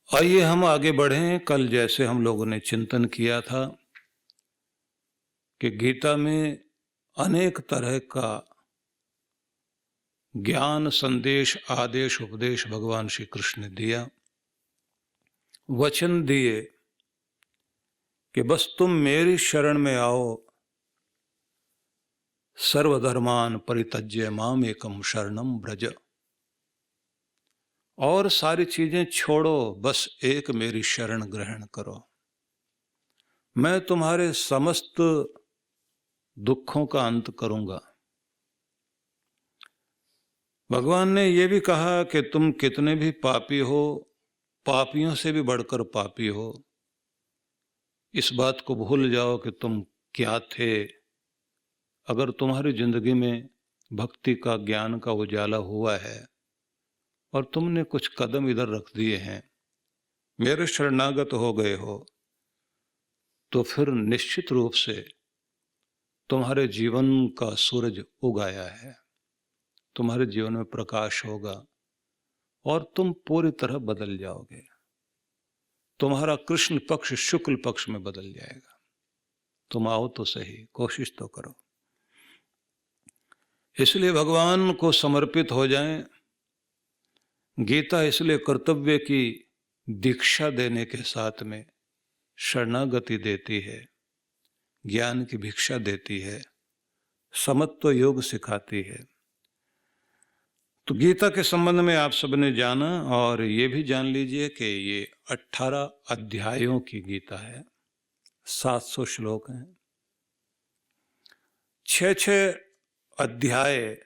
आइए हम आगे बढ़ें। कल जैसे हम लोगों ने चिंतन किया था कि गीता में अनेक तरह का ज्ञान, संदेश, आदेश, उपदेश भगवान श्री कृष्ण ने दिया। वचन दिए कि बस तुम मेरी शरण में आओ, सर्वधर्मान परित्यज्य माम एकम शरणम व्रज, और सारी चीजें छोड़ो, बस एक मेरी शरण ग्रहण करो। मैं तुम्हारे समस्त दुखों का अंत करूंगा। भगवान ने यह भी कहा कि तुम कितने भी पापी हो, पापियों से भी बढ़कर पापी हो, इस बात को भूल जाओ कि तुम क्या थे। अगर तुम्हारी जिंदगी में भक्ति का, ज्ञान का उजाला हुआ है और तुमने कुछ कदम इधर रख दिए हैं, मेरे शरणागत हो गए हो, तो फिर निश्चित रूप से तुम्हारे जीवन का सूरज उगाया है, तुम्हारे जीवन में प्रकाश होगा और तुम पूरी तरह बदल जाओगे। तुम्हारा कृष्ण पक्ष शुक्ल पक्ष में बदल जाएगा। तुम आओ तो सही, कोशिश तो करो। इसलिए भगवान को समर्पित हो जाएं। गीता इसलिए कर्तव्य की दीक्षा देने के साथ में शरणागति देती है, ज्ञान की भिक्षा देती है, समत्व योग सिखाती है। तो गीता के संबंध में आप सबने जाना, और ये भी जान लीजिए कि ये 18 अध्यायों की गीता है, 700 श्लोक हैं। 6 अध्याय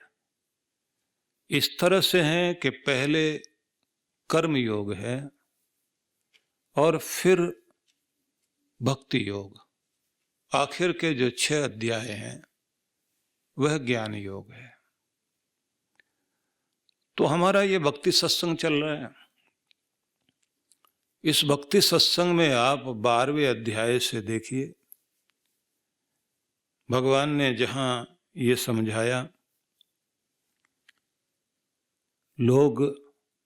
इस तरह से हैं कि पहले कर्म योग है और फिर भक्ति योग। आखिर के जो 6 अध्याय हैं वह ज्ञान योग है। तो हमारा ये भक्ति सत्संग चल रहा है। इस भक्ति सत्संग में आप 12वें अध्याय से देखिए, भगवान ने जहां ये समझाया, लोग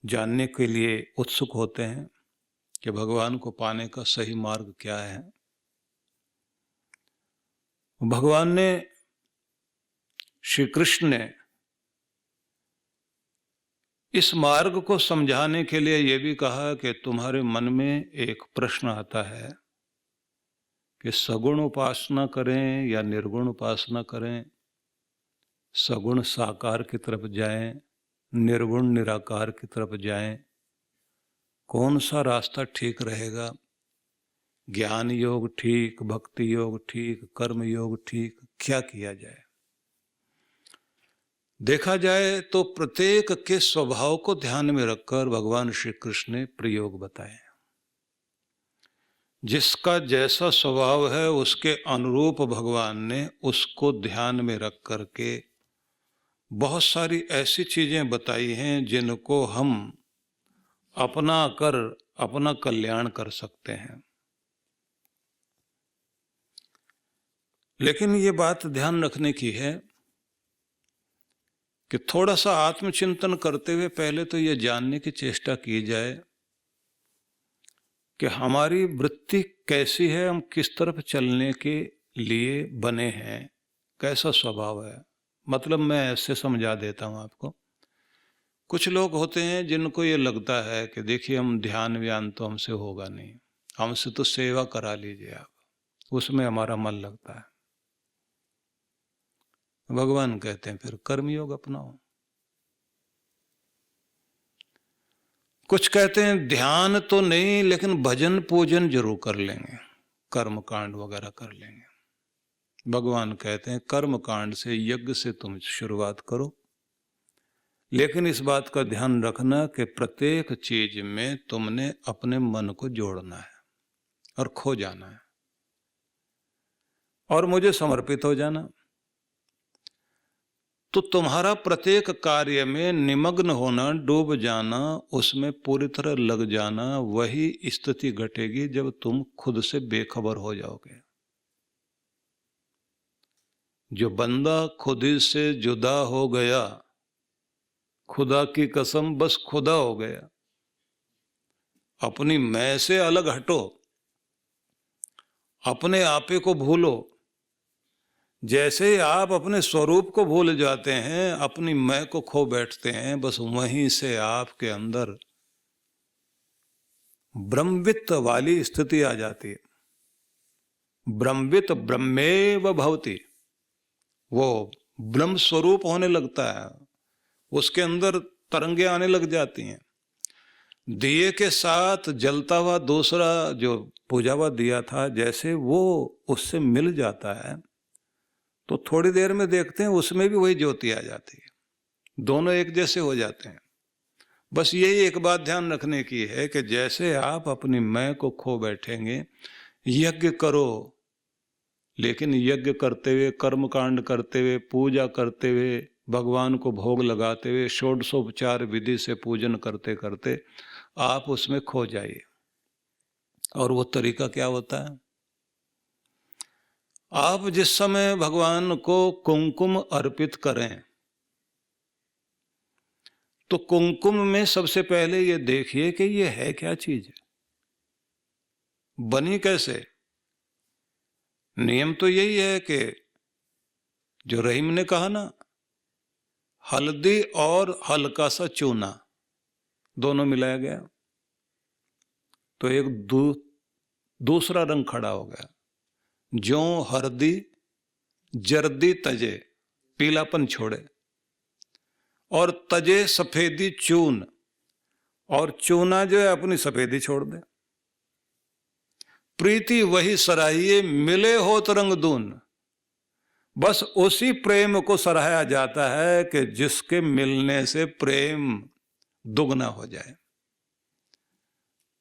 जानने के लिए उत्सुक होते हैं कि भगवान को पाने का सही मार्ग क्या है। भगवान ने, श्री कृष्ण ने इस मार्ग को समझाने के लिए यह भी कहा कि तुम्हारे मन में एक प्रश्न आता है कि सगुण उपासना करें या निर्गुण उपासना करें, सगुण साकार की तरफ जाएं, निर्गुण निराकार की तरफ जाएं, कौन सा रास्ता ठीक रहेगा? ज्ञान योग ठीक, भक्ति योग ठीक, कर्म योग ठीक, क्या किया जाए? देखा जाए तो प्रत्येक के स्वभाव को ध्यान में रखकर भगवान श्री कृष्ण ने प्रयोग बताए। जिसका जैसा स्वभाव है उसके अनुरूप भगवान ने उसको ध्यान में रख करके बहुत सारी ऐसी चीजें बताई हैं जिनको हम अपना कर अपना कल्याण कर सकते हैं। लेकिन ये बात ध्यान रखने की है कि थोड़ा सा आत्मचिंतन करते हुए पहले तो ये जानने की चेष्टा की जाए कि हमारी वृत्ति कैसी है, हम किस तरफ चलने के लिए बने हैं, कैसा स्वभाव है। मतलब मैं ऐसे समझा देता हूं आपको। कुछ लोग होते हैं जिनको ये लगता है कि देखिए हम ध्यान व्यान तो हमसे होगा नहीं, हमसे तो सेवा करा लीजिए आप, उसमें हमारा मन लगता है। भगवान कहते हैं फिर कर्मयोग अपनाओ। कुछ कहते हैं ध्यान तो नहीं लेकिन भजन पूजन जरूर कर लेंगे, कर्म कांड वगैरह कर लेंगे। भगवान कहते हैं कर्म कांड से, यज्ञ से तुम शुरुआत करो, लेकिन इस बात का ध्यान रखना कि प्रत्येक चीज में तुमने अपने मन को जोड़ना है और खो जाना है और मुझे समर्पित हो जाना। तो तुम्हारा प्रत्येक कार्य में निमग्न होना, डूब जाना, उसमें पूरी तरह लग जाना, वही स्थिति घटेगी जब तुम खुद से बेखबर हो जाओगे। जो बंदा खुद ही से जुदा हो गया, खुदा की कसम बस खुदा हो गया। अपनी मैं से अलग हटो, अपने आपे को भूलो। जैसे आप अपने स्वरूप को भूल जाते हैं, अपनी मैं को खो बैठते हैं, बस वहीं से आपके अंदर ब्रह्मवित्त वाली स्थिति आ जाती है। ब्रह्मवित्त ब्रह्मेव भवति, वो ब्रह्म स्वरूप होने लगता है, उसके अंदर तरंगे आने लग जाती हैं। दिए के साथ जलता हुआ दूसरा जो पूजा हुआ दिया था, जैसे वो उससे मिल जाता है तो थोड़ी देर में देखते हैं उसमें भी वही ज्योति आ जाती है, दोनों एक जैसे हो जाते हैं। बस यही एक बात ध्यान रखने की है कि जैसे आप अपनी मैं को खो बैठेंगे, यज्ञ करो, लेकिन यज्ञ करते हुए, कर्मकांड करते हुए, पूजा करते हुए, भगवान को भोग लगाते हुए, षोडशोपचार विधि से पूजन करते करते आप उसमें खो जाइए। और वो तरीका क्या होता है? आप जिस समय भगवान को कुमकुम अर्पित करें, तो कुमकुम में सबसे पहले ये देखिए कि ये है क्या चीज, बनी कैसे। नियम तो यही है कि जो रहीम ने कहा ना, हल्दी और हल्का सा चूना दोनों मिलाया गया तो एक दूसरा रंग खड़ा हो गया। जो हरदी जर्दी तजे, पीलापन छोड़े, और तजे सफेदी चून, और चूना जो है अपनी सफेदी छोड़ दे। प्रीति वही सराहिए, मिले हो तो रंग दून। बस उसी प्रेम को सराहा जाता है कि जिसके मिलने से प्रेम दुगना हो जाए।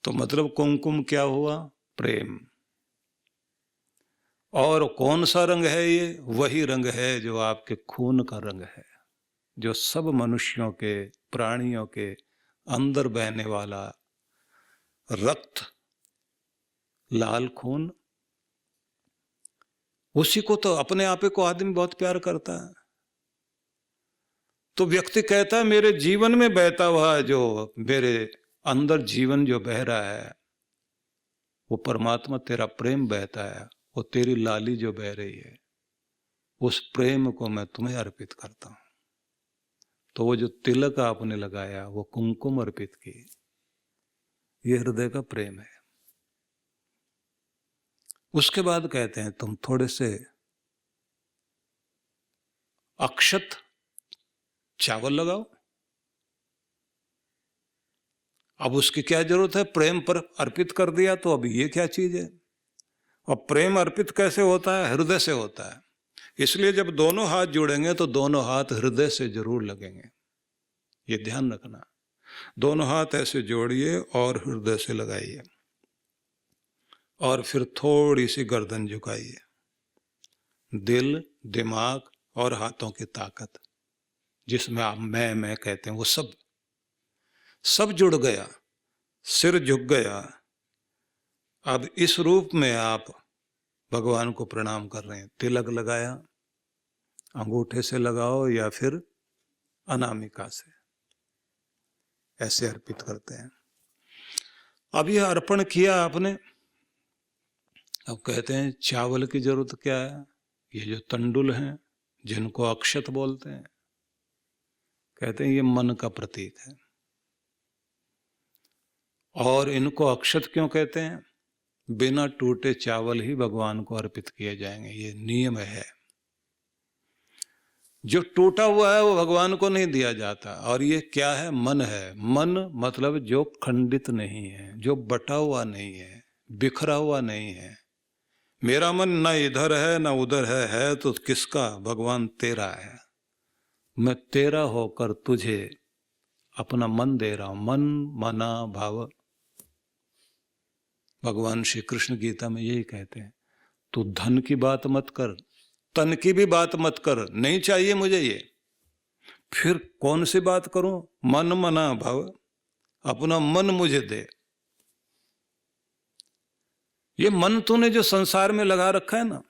तो मतलब कुमकुम क्या हुआ? प्रेम। और कौन सा रंग है ये? वही रंग है जो आपके खून का रंग है, जो सब मनुष्यों के, प्राणियों के अंदर बहने वाला रक्त, लाल खून। उसी को तो, अपने आपे को आदमी बहुत प्यार करता है। तो व्यक्ति कहता है मेरे जीवन में बहता हुआ, जो मेरे अंदर जीवन जो बह रहा है, वो परमात्मा तेरा प्रेम बहता है, वो तेरी लाली जो बह रही है, उस प्रेम को मैं तुम्हें अर्पित करता हूं। तो वो जो तिलक आपने लगाया, वो कुमकुम अर्पित की, ये हृदय का प्रेम है। उसके बाद कहते हैं तुम थोड़े से अक्षत चावल लगाओ। अब उसकी क्या जरूरत है? प्रेम पर अर्पित कर दिया तो अब ये क्या चीज है? और प्रेम अर्पित कैसे होता है? हृदय से होता है। इसलिए जब दोनों हाथ जुड़ेंगे तो दोनों हाथ हृदय से जरूर लगेंगे, ये ध्यान रखना। दोनों हाथ ऐसे जोड़िए और हृदय से लगाइए, और फिर थोड़ी सी गर्दन झुकाइए। दिल, दिमाग और हाथों की ताकत, जिसमें आप मैं कहते हैं, वो सब जुड़ गया, सिर झुक गया। अब इस रूप में आप भगवान को प्रणाम कर रहे हैं। तिलक लगाया, अंगूठे से लगाओ या फिर अनामिका से, ऐसे अर्पित करते हैं। अब यह अर्पण किया आपने, अब कहते हैं चावल की जरूरत क्या है? ये जो तंडुल हैं, जिनको अक्षत बोलते हैं, कहते हैं ये मन का प्रतीक है। और इनको अक्षत क्यों कहते हैं? बिना टूटे चावल ही भगवान को अर्पित किए जाएंगे, ये नियम है। जो टूटा हुआ है वो भगवान को नहीं दिया जाता। और ये क्या है? मन है। मन मतलब जो खंडित नहीं है, जो बटा हुआ नहीं है, बिखरा हुआ नहीं है। मेरा मन ना इधर है ना उधर है तो किसका? भगवान तेरा है। मैं तेरा होकर तुझे अपना मन दे रहा हूं। मन, मना, भाव। भगवान श्री कृष्ण गीता में यही कहते हैं, तू धन की बात मत कर, तन की भी बात मत कर, नहीं चाहिए मुझे ये। फिर कौन सी बात करूं? मन, मना, भाव। अपना मन मुझे दे। ये मन तूने जो संसार में लगा रखा है ना,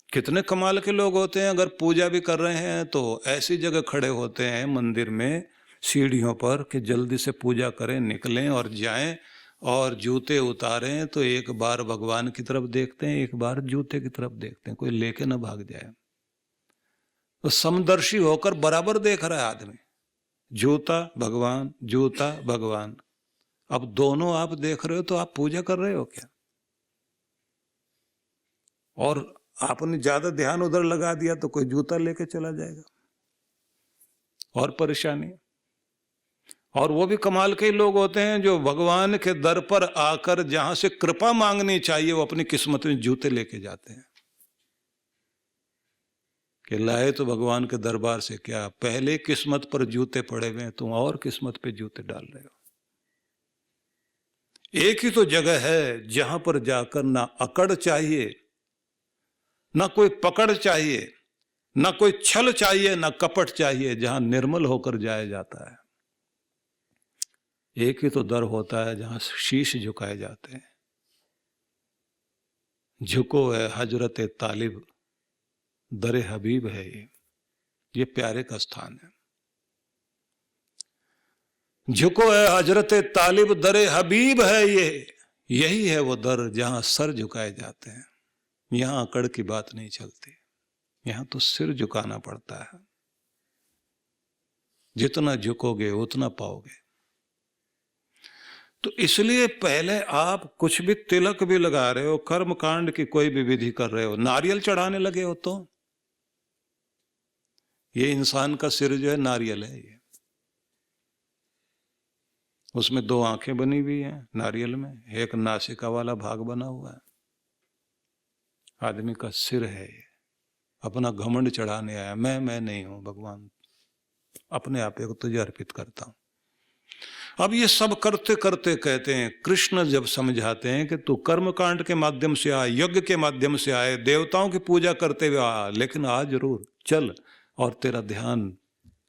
कितने कमाल के लोग होते हैं, अगर पूजा भी कर रहे हैं तो ऐसी जगह खड़े होते हैं मंदिर में, सीढ़ियों पर, कि जल्दी से पूजा करें, निकलें और जाएं, और जूते उतारे तो एक बार भगवान की तरफ देखते हैं, एक बार जूते की तरफ देखते हैं, कोई लेके ना भाग जाए। तो समदर्शी होकर बराबर देख रहा है आदमी, जूता भगवान, जूता भगवान। अब दोनों आप देख रहे हो तो आप पूजा कर रहे हो क्या? और आपने ज्यादा ध्यान उधर लगा दिया तो कोई जूता लेके चला जाएगा और परेशानी। और वो भी कमाल के लोग होते हैं जो भगवान के दर पर आकर जहां से कृपा मांगनी चाहिए वो अपनी किस्मत में जूते लेके जाते हैं कि लाए तो भगवान के दरबार से क्या, पहले किस्मत पर जूते पड़े हुए हैं, तुम और किस्मत पे जूते डाल रहे हो। एक ही तो जगह है जहां पर जाकर ना अकड़ चाहिए, ना कोई पकड़ चाहिए, ना कोई छल चाहिए, ना कपट चाहिए, जहां निर्मल होकर जाया जाता है। एक ही तो दर होता है जहां शीश झुकाए जाते हैं। झुको है हजरत तालिब दरे हबीब है, ये प्यारे का स्थान है। झुको है हजरत तालिब दरे हबीब है, यही है वो दर जहां सर झुकाए जाते हैं। यहां अकड़ की बात नहीं चलती, यहां तो सिर झुकाना पड़ता है। जितना झुकोगे उतना पाओगे। तो इसलिए पहले आप कुछ भी तिलक भी लगा रहे हो, कर्म कांड की कोई भी विधि कर रहे हो, नारियल चढ़ाने लगे हो तो ये इंसान का सिर जो है नारियल है। ये उसमें दो आंखें बनी हुई हैं नारियल में, एक नासिका वाला भाग बना हुआ है। आदमी का सिर है ये, अपना घमंड चढ़ाने आया, मैं नहीं हूं भगवान, अपने आप को तुझे अर्पित करता हूं। अब ये सब करते करते कहते हैं, कृष्ण जब समझाते हैं कि तू कर्म कांड के माध्यम से आए, यज्ञ के माध्यम से आए, देवताओं की पूजा करते हुए आ, लेकिन आ जरूर चल, और तेरा ध्यान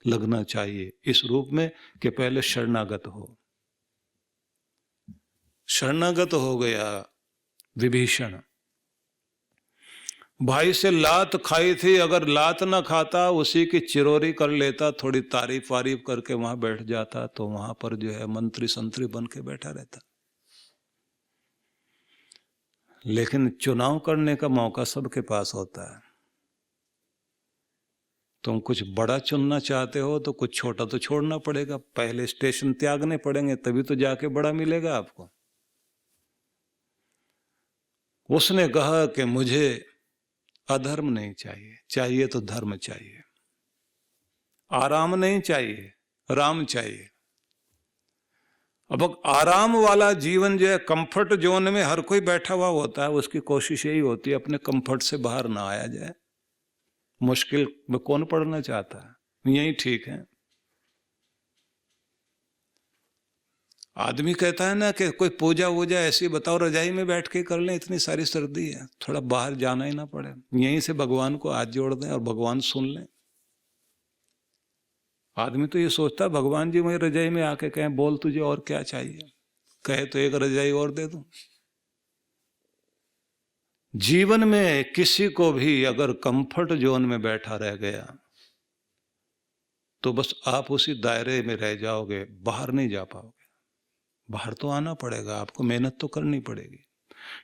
लगना चाहिए इस रूप में कि पहले शरणागत हो। शरणागत हो गया विभीषण, भाई से लात खाई थी, अगर लात ना खाता उसी की चिरोरी कर लेता, थोड़ी तारीफ वारीफ करके वहां बैठ जाता तो वहां पर जो है मंत्री संतरी बन के बैठा रहता। लेकिन चुनाव करने का मौका सबके पास होता है। तुम कुछ बड़ा चुनना चाहते हो तो कुछ छोटा तो छोड़ना पड़ेगा, पहले स्टेशन त्यागने पड़ेंगे, तभी तो जाके बड़ा मिलेगा आपको। उसने कहा कि मुझे अधर्म नहीं चाहिए, चाहिए तो धर्म चाहिए, आराम नहीं चाहिए, राम चाहिए। अब आराम वाला जीवन जो है, कंफर्ट जोन में हर कोई बैठा हुआ होता है, उसकी कोशिश यही होती है अपने कंफर्ट से बाहर ना आया जाए। मुश्किल में कौन पड़ना चाहता है, यही ठीक है। आदमी कहता है ना कि कोई पूजा वूजा ऐसी बताओ रजाई में बैठ के कर लें, इतनी सारी सर्दी है, थोड़ा बाहर जाना ही ना पड़े, यहीं से भगवान को हाथ जोड़ दें और भगवान सुन लें। आदमी तो ये सोचता है भगवान जी वही रजाई में आके कहें बोल तुझे और क्या चाहिए, कहे तो एक रजाई और दे दूं। जीवन में किसी को भी अगर कंफर्ट जोन में बैठा रह गया तो बस आप उसी दायरे में रह जाओगे, बाहर नहीं जा पाओगे। बाहर तो आना पड़ेगा, आपको मेहनत तो करनी पड़ेगी।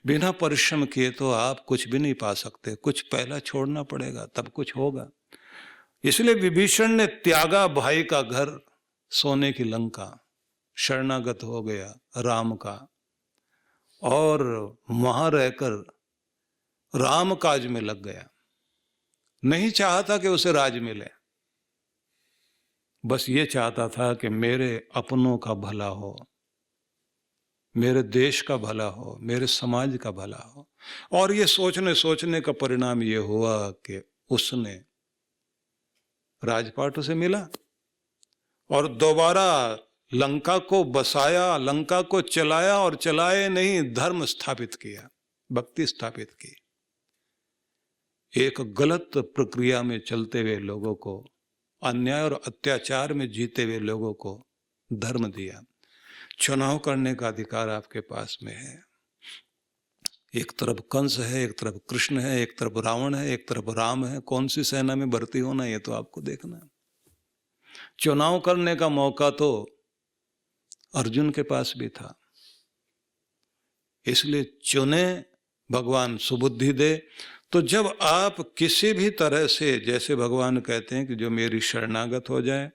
बिना परिश्रम किए तो आप कुछ भी नहीं पा सकते, कुछ पहला छोड़ना पड़ेगा तब कुछ होगा। इसलिए विभीषण ने त्यागा भाई का घर, सोने की लंका, शरणागत हो गया राम का, और वहां रहकर राम काज में लग गया। नहीं चाहता कि उसे राज मिले, बस ये चाहता था कि मेरे अपनों का भला हो, मेरे देश का भला हो, मेरे समाज का भला हो। और ये सोचने सोचने का परिणाम ये हुआ कि उसने राजपाट उसे मिला और दोबारा लंका को बसाया, लंका को चलाया, और चलाए नहीं, धर्म स्थापित किया, भक्ति स्थापित की। एक गलत प्रक्रिया में चलते हुए लोगों को, अन्याय और अत्याचार में जीते हुए लोगों को धर्म दिया। चुनाव करने का अधिकार आपके पास में है। एक तरफ कंस है, एक तरफ कृष्ण है, एक तरफ रावण है, एक तरफ राम है, कौन सी सेना में भर्ती होना ये तो आपको देखना है। चुनाव करने का मौका तो अर्जुन के पास भी था, इसलिए चुने, भगवान सुबुद्धि दे। तो जब आप किसी भी तरह से, जैसे भगवान कहते हैं कि जो मेरी शरणागत हो जाए,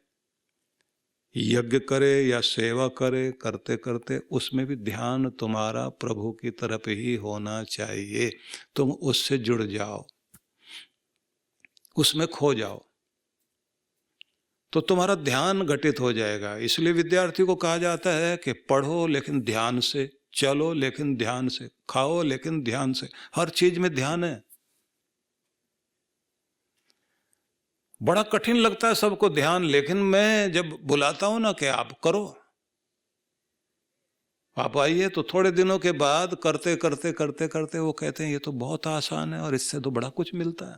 यज्ञ करे या सेवा करे, करते करते उसमें भी ध्यान तुम्हारा प्रभु की तरफ ही होना चाहिए। तुम उससे जुड़ जाओ, उसमें खो जाओ, तो तुम्हारा ध्यान घटित हो जाएगा। इसलिए विद्यार्थी को कहा जाता है कि पढ़ो लेकिन ध्यान से, चलो लेकिन ध्यान से, खाओ लेकिन ध्यान से। हर चीज में ध्यान है। बड़ा कठिन लगता है सबको ध्यान, लेकिन मैं जब बुलाता हूं ना कि आप करो, आप आइए, तो थोड़े दिनों के बाद करते करते करते करते वो कहते हैं ये तो बहुत आसान है और इससे तो बड़ा कुछ मिलता है।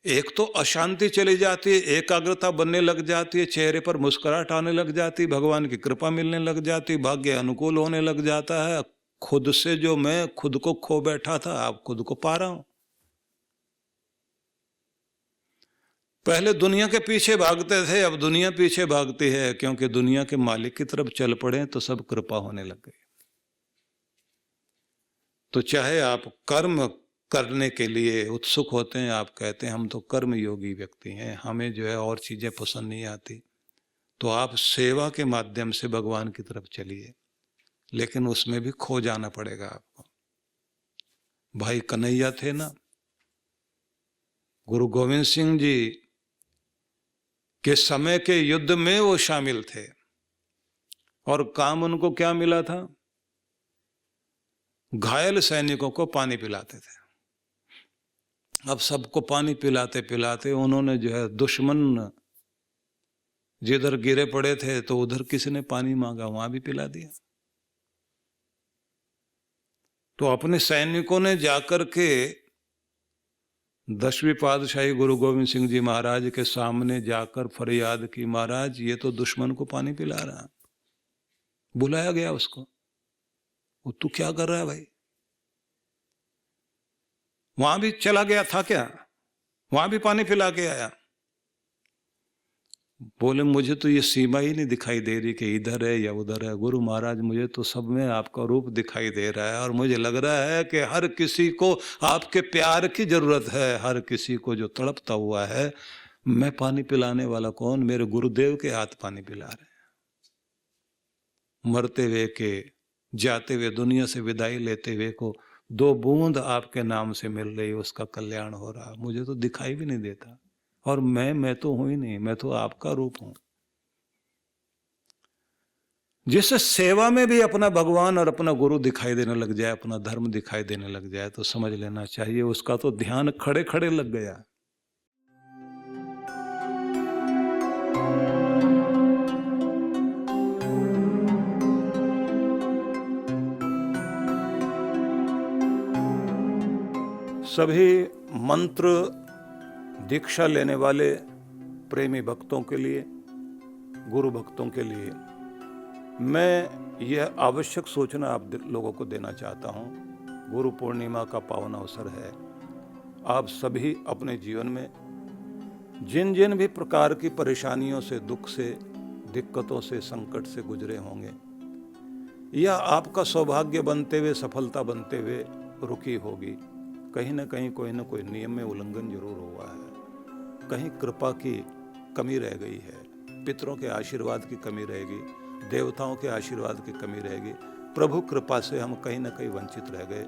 एक तो अशांति चली जाती है, एकाग्रता बनने लग जाती है, चेहरे पर मुस्कुराहट आने लग जाती, भगवान की कृपा मिलने लग जाती, भाग्य अनुकूल होने लग जाता है। खुद से जो मैं खुद को खो बैठा था, अब खुद को पा रहा हूं। पहले दुनिया के पीछे भागते थे, अब दुनिया पीछे भागती है, क्योंकि दुनिया के मालिक की तरफ चल पड़े तो सब कृपा होने लग गई। तो चाहे आप कर्म करने के लिए उत्सुक होते हैं, आप कहते हैं हम तो कर्म योगी व्यक्ति हैं, हमें जो है और चीजें पसंद नहीं आती, तो आप सेवा के माध्यम से भगवान की तरफ चलिए, लेकिन उसमें भी खो जाना पड़ेगा आपको। भाई कन्हैया थे ना, गुरु गोविंद सिंह जी के समय के युद्ध में वो शामिल थे, और काम उनको क्या मिला था? घायल सैनिकों को पानी पिलाते थे। अब सबको पानी पिलाते पिलाते उन्होंने जो है, दुश्मन जिधर गिरे पड़े थे तो उधर किसी ने पानी मांगा, वहां भी पिला दिया। तो अपने सैनिकों ने जाकर के 10वीं पातशाही गुरु गोविंद सिंह जी महाराज के सामने जाकर फरियाद की, महाराज ये तो दुश्मन को पानी पिला रहा है। बुलाया गया उसको, वो तू क्या कर रहा है भाई? वहां भी चला गया था क्या? वहां भी पानी पिला के आया। बोले मुझे तो ये सीमा ही नहीं दिखाई दे रही कि इधर है या उधर है। गुरु महाराज मुझे तो सब में आपका रूप दिखाई दे रहा है, और मुझे लग रहा है कि हर किसी को आपके प्यार की जरूरत है, हर किसी को जो तड़पता हुआ है। मैं पानी पिलाने वाला कौन? मेरे गुरुदेव के हाथ पानी पिला रहे हैं। मरते हुए के, जाते हुए, दुनिया से विदाई लेते हुए को 2 बूंद आपके नाम से मिल रही, उसका कल्याण हो रहा। मुझे तो दिखाई भी नहीं देता, और मैं तो हूं ही नहीं, मैं तो आपका रूप हूं। जिससे सेवा में भी अपना भगवान और अपना गुरु दिखाई देने लग जाए, अपना धर्म दिखाई देने लग जाए, तो समझ लेना चाहिए उसका तो ध्यान खड़े खड़े लग गया। सभी मंत्र दीक्षा लेने वाले प्रेमी भक्तों के लिए, गुरु भक्तों के लिए मैं यह आवश्यक सूचना आप लोगों को देना चाहता हूँ। गुरु पूर्णिमा का पावन अवसर है। आप सभी अपने जीवन में जिन जिन भी प्रकार की परेशानियों से, दुख से, दिक्कतों से, संकट से गुजरे होंगे, या आपका सौभाग्य बनते हुए, सफलता बनते हुए रुकी होगी, कहीं ना कहीं कोई ना कोई नियम में उल्लंघन जरूर हुआ है, कहीं कृपा की कमी रह गई है, पितरों के आशीर्वाद की कमी रहेगी, देवताओं के आशीर्वाद की कमी रहेगी, प्रभु कृपा से हम कहीं ना कहीं वंचित रह गए।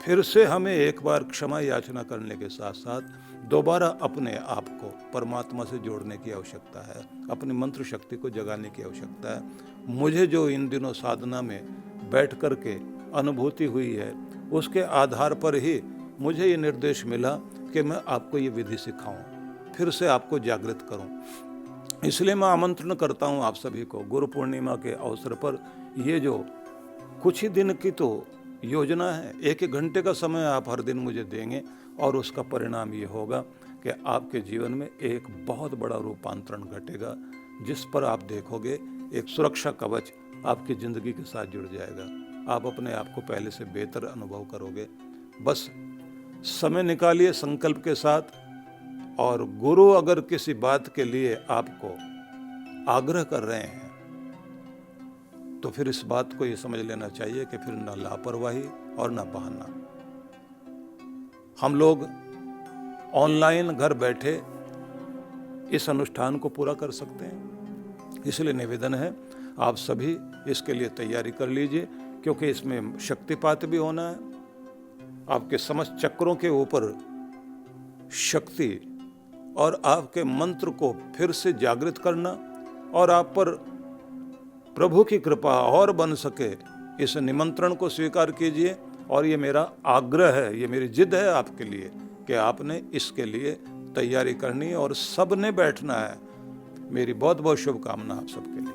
फिर से हमें एक बार क्षमा याचना करने के साथ साथ दोबारा अपने आप को परमात्मा से जोड़ने की आवश्यकता है, अपनी मंत्र शक्ति को जगाने की आवश्यकता है। मुझे जो इन दिनों साधना में बैठ कर के अनुभूति हुई है, उसके आधार पर ही मुझे ये निर्देश मिला कि मैं आपको ये विधि सिखाऊं, फिर से आपको जागृत करूं। इसलिए मैं आमंत्रण करता हूं आप सभी को, गुरु पूर्णिमा के अवसर पर ये जो कुछ ही दिन की तो योजना है, 1-1 घंटे का समय आप हर दिन मुझे देंगे, और उसका परिणाम ये होगा कि आपके जीवन में एक बहुत बड़ा रूपांतरण घटेगा, जिस पर आप देखोगे एक सुरक्षा कवच आपकी ज़िंदगी के साथ जुड़ जाएगा। आप अपने आप को पहले से बेहतर अनुभव करोगे। बस समय निकालिए संकल्प के साथ, और गुरु अगर किसी बात के लिए आपको आग्रह कर रहे हैं तो फिर इस बात को ये समझ लेना चाहिए कि फिर ना लापरवाही और ना बहाना। हम लोग ऑनलाइन घर बैठे इस अनुष्ठान को पूरा कर सकते हैं, इसलिए निवेदन है आप सभी इसके लिए तैयारी कर लीजिए, क्योंकि इसमें शक्तिपात भी होना है। आपके समस्त चक्रों के ऊपर शक्ति और आपके मंत्र को फिर से जागृत करना और आप पर प्रभु की कृपा और बन सके, इस निमंत्रण को स्वीकार कीजिए। और ये मेरा आग्रह है, ये मेरी जिद है आपके लिए कि आपने इसके लिए तैयारी करनी है और सबने बैठना है। मेरी बहुत बहुत शुभकामना आप सबके लिए।